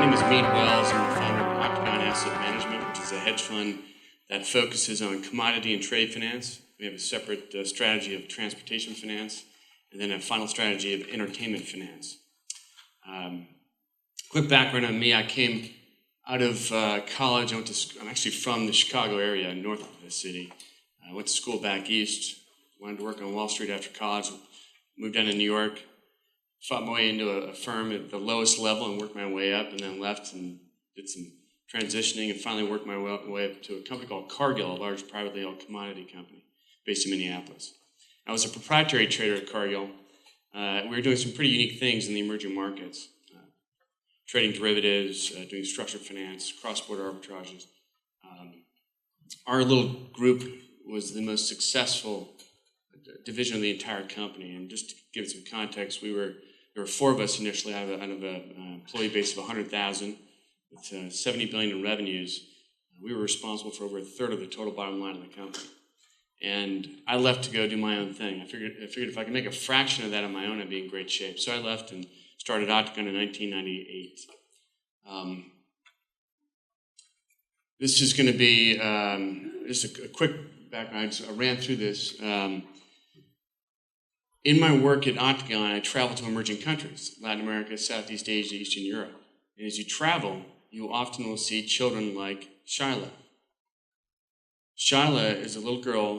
name is Mead Welles. I'm the founder of Octagon Asset Management, which is a hedge fund that focuses on commodity and trade finance. We have a separate strategy of transportation finance, and then a final strategy of entertainment finance. Quick background on me: I came out of college. I'm actually from the Chicago area, north of the city. I went to school back east. Wanted to work on Wall Street after college. Moved down to New York. Fought my way into a firm at the lowest level and worked my way up, and then left and did some transitioning, and finally worked my way up to a company called Cargill, a large privately held commodity company based in Minneapolis. I was a proprietary trader at Cargill. We were doing some pretty unique things in the emerging markets, trading derivatives, doing structured finance, cross-border arbitrages. Our little group was the most successful division of the entire company, and just to give it some context, there were four of us initially out of an employee base of 100,000 with 70 billion in revenues. We were responsible for over a third of the total bottom line of the company. And I left to go do my own thing. I figured if I could make a fraction of that on my own, I'd be in great shape. So I left and started Octagon in 1998. This is going to be just a quick background. So I ran through this. In my work at Octagon, I travel to emerging countries, Latin America, Southeast Asia, Eastern Europe. And as you travel, you often will see children like Shyla. Shyla is a little girl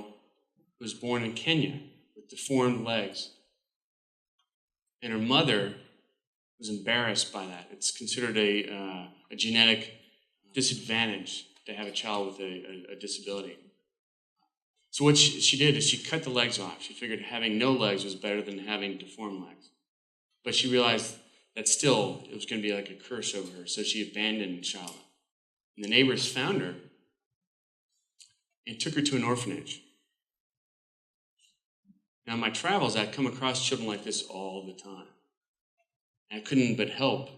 who was born in Kenya with deformed legs. And her mother was embarrassed by that. It's considered a genetic disadvantage to have a child with a disability. So what she did is she cut the legs off. She figured having no legs was better than having deformed legs. But she realized that still it was going to be like a curse over her, so she abandoned Shyla. And the neighbors found her and took her to an orphanage. Now, in my travels, I'd come across children like this all the time. And I couldn't but help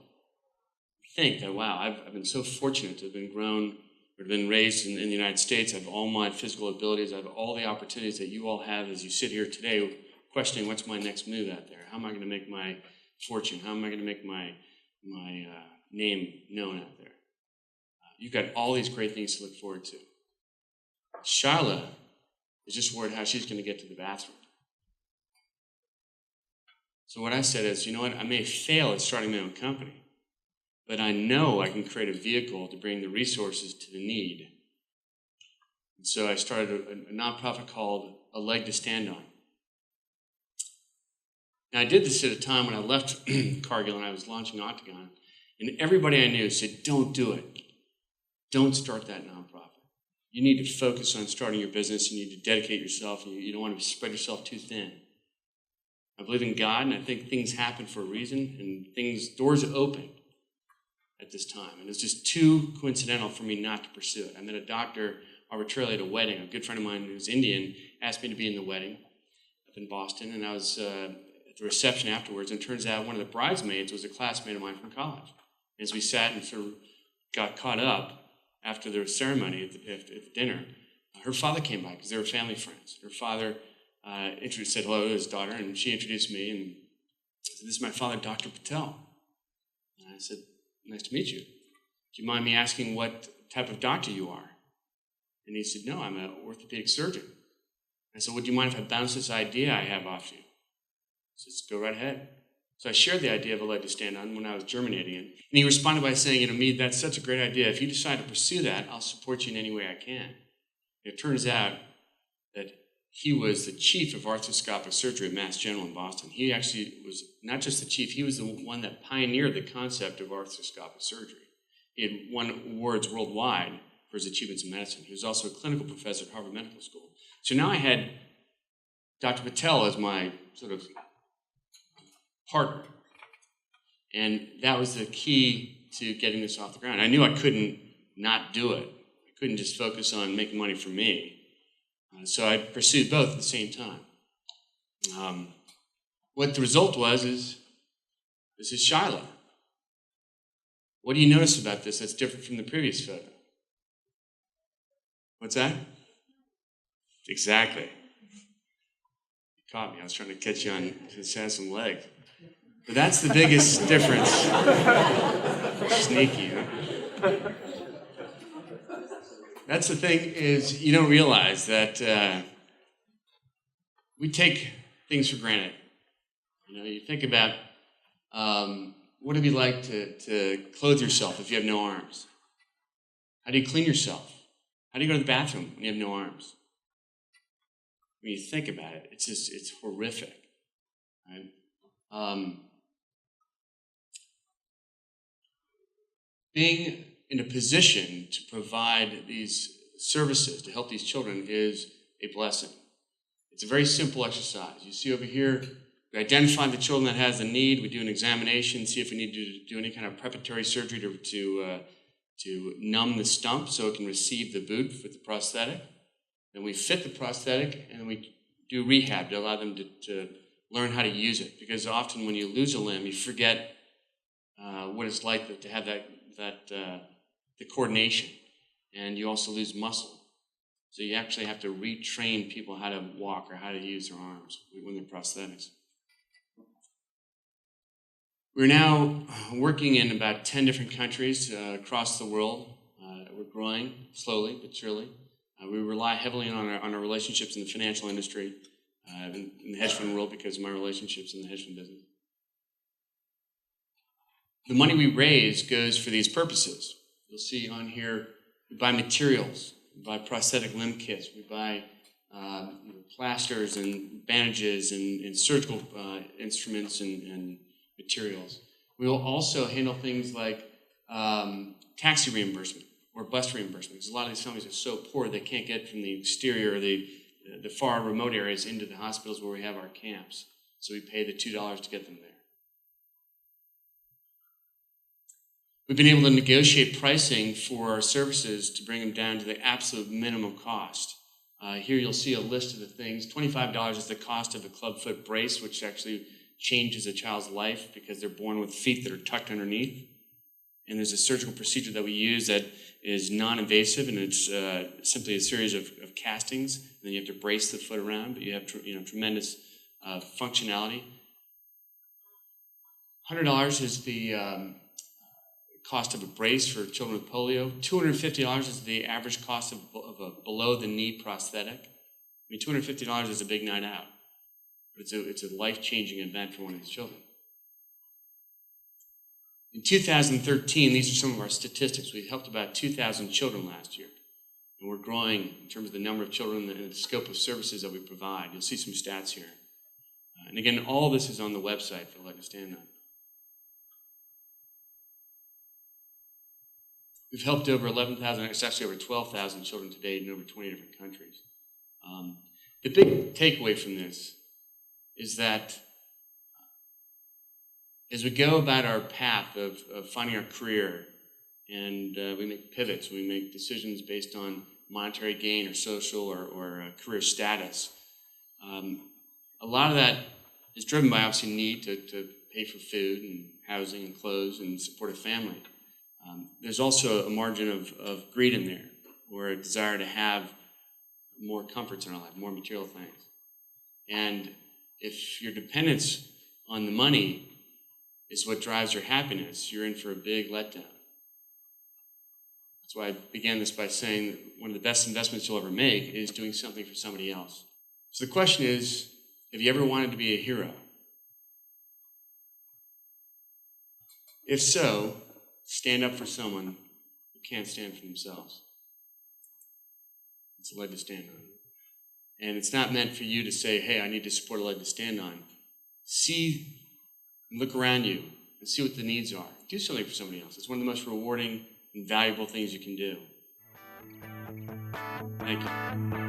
think that, wow, I've been so fortunate to have been raised in the United States. I have all my physical abilities. I have all the opportunities that you all have as you sit here today questioning what's my next move out there. How am I going to make my fortune? How am I going to make my name known out there? You've got all these great things to look forward to. Shyla is just worried how she's going to get to the bathroom. So what I said is, you know what, I may fail at starting my own company, but I know I can create a vehicle to bring the resources to the need. And so I started a nonprofit called A Leg to Stand On. Now, I did this at a time when I left Cargill and I was launching Octagon, and everybody I knew said, don't do it. Don't start that nonprofit. You need to focus on starting your business. You need to dedicate yourself. You don't want to spread yourself too thin. I believe in God, and I think things happen for a reason, and doors open at this time. And it's just too coincidental for me not to pursue it. I met a doctor arbitrarily at a wedding. A good friend of mine who's Indian asked me to be in the wedding up in Boston, and I was at the reception afterwards, and it turns out one of the bridesmaids was a classmate of mine from college. As we sat and sort of got caught up after the ceremony at the dinner, her father came by because they were family friends. Her father said hello to his daughter, and she introduced me, and said, "This is my father, Dr. Patel." And I said, "Nice to meet you. Do you mind me asking what type of doctor you are?" And he said, "No, I'm an orthopedic surgeon." I said, "Would you mind if I bounce this idea I have off you?" He says, "Go right ahead." So I shared the idea of A Leg to Stand On when I was germinating it. And he responded by saying, Mead, that's such a great idea. If you decide to pursue that, I'll support you in any way I can. It turns out that he was the chief of arthroscopic surgery at Mass General in Boston. He actually was not just the chief, he was the one that pioneered the concept of arthroscopic surgery. He had won awards worldwide for his achievements in medicine. He was also a clinical professor at Harvard Medical School. So now I had Dr. Patel as my sort of partner. And that was the key to getting this off the ground. I knew I couldn't not do it. I couldn't just focus on making money for me. So I pursued both at the same time. What the result was is, this is Shyla. What do you notice about this that's different from the previous photo? What's that? Exactly. You caught me. I was trying to catch you on, this has some legs. But that's the biggest difference. Sneaky, huh? That's the thing is you don't realize that we take things for granted. You know, you think about what it'd be like to clothe yourself if you have no arms. How do you clean yourself? How do you go to the bathroom when you have no arms? When you think about it, it's horrific. Right? Being in a position to provide these services to help these children is a blessing. It's a very simple exercise. You see over here, we identify the children that has a need. We do an examination, see if we need to do any kind of preparatory surgery to numb the stump so it can receive the boot with the prosthetic. Then we fit the prosthetic, and then we do rehab to allow them to learn how to use it. Because often when you lose a limb, you forget what it's like to have the coordination, and you also lose muscle. So you actually have to retrain people how to walk or how to use their arms when they're prosthetics. We're now working in about 10 different countries across the world. We're growing slowly but surely. We rely heavily on our relationships in the financial industry, in the hedge fund world because of my relationships in the hedge fund business. The money we raise goes for these purposes. You'll see on here, we buy materials, we buy prosthetic limb kits, we buy plasters and bandages and surgical instruments and materials. We will also handle things like taxi reimbursement or bus reimbursement, because a lot of these families are so poor they can't get from the exterior or the far remote areas into the hospitals where we have our camps. So we pay the $2 to get them there. We've been able to negotiate pricing for our services to bring them down to the absolute minimum cost. Here you'll see a list of the things. $25 is the cost of a clubfoot brace, which actually changes a child's life because they're born with feet that are tucked underneath. And there's a surgical procedure that we use that is non-invasive, and it's simply a series of castings. And then you have to brace the foot around, but you have tremendous functionality. $100 is the cost of a brace for children with polio. $250 is the average cost of a below-the-knee prosthetic. I mean, $250 is a big night out. But it's a life-changing event for one of these children. In 2013, these are some of our statistics. We helped about 2,000 children last year. And we're growing in terms of the number of children and the scope of services that we provide. You'll see some stats here. And again, all this is on the website for Leg to Stand On. We've helped over 11,000, it's actually over 12,000 children to date in over 20 different countries. The big takeaway from this is that as we go about our path of finding our career, and we make pivots, we make decisions based on monetary gain or social or career status, a lot of that is driven by obviously need to pay for food and housing and clothes and support a family. There's also a margin of greed in there, or a desire to have more comforts in our life, more material things. And if your dependence on the money is what drives your happiness, you're in for a big letdown. That's why I began this by saying that one of the best investments you'll ever make is doing something for somebody else. So the question is, have you ever wanted to be a hero? If so, stand up for someone who can't stand for themselves. It's a leg to stand on. And it's not meant for you to say, hey, I need to support a leg to stand on. See and look around you and see what the needs are. Do something for somebody else. It's one of the most rewarding and valuable things you can do. Thank you.